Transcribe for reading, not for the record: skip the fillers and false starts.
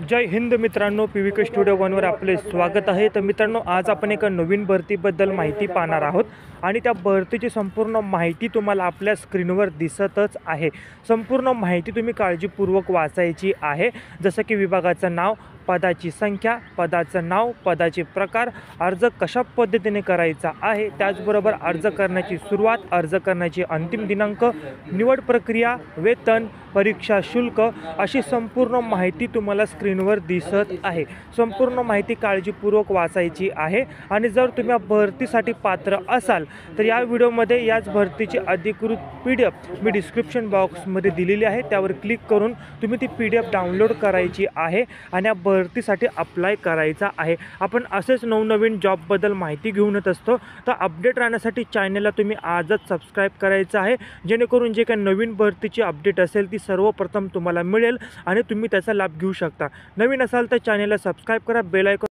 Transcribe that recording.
जय हिंद मित्रांनो, PVK studio वनवर आपले स्वागत आहे। तर मित्रांनो, आज आपण एका नवीन भरतीबद्दल माहिती पाहणार आहोत आणि त्या भरतीची संपूर्ण माहिती तुम्हाला आपल्या स्क्रीनवर दिसतच आहे। संपूर्ण माहिती तुम्ही काळजीपूर्वक वाचायची आहे, जसं की विभागाचं नाव, पदाची संख्या, पदाचं नाव, पदाचे प्रकार, अर्ज कशा पद्धतीने करायचा आहे, त्याचबरोबर अर्ज करण्याची सुरुवात, अर्ज करण्याची अंतिम दिनांक, निवड प्रक्रिया, वेतन, परीक्षा शुल्क अशी संपूर्ण माहिती तुम्हाला स्क्रीनवर दिसत आहे। संपूर्ण माहिती काळजीपूर्वक वाचायची आहे आणि जर तुम्ही भरतीसाठी पात्र असाल तर या व्हिडिओमध्ये याच भरतीची अधिकृत PDF मी डिस्क्रिप्शन बॉक्समध्ये दिलेली आहे, त्यावर क्लिक करून तुम्ही ती PDF डाउनलोड करायची आहे आणि या भरतीसाठी अप्लाय करायचा आहे। आपण असेच नवनवीन जॉबबद्दल माहिती घेऊन येत असतो, तर अपडेट राहण्यासाठी चॅनलला तुम्ही आजच सबस्क्राईब करायचं आहे, जेणेकरून जे काही नवीन भरतीची अपडेट असेल ती सर्वप्रथम तुम्हाला मिळेल आणि तुम्ही त्याचा लाभ घेऊ शकता। नवीन असाल तर चॅनलला सबस्क्राईब करा, बेल आयकॉन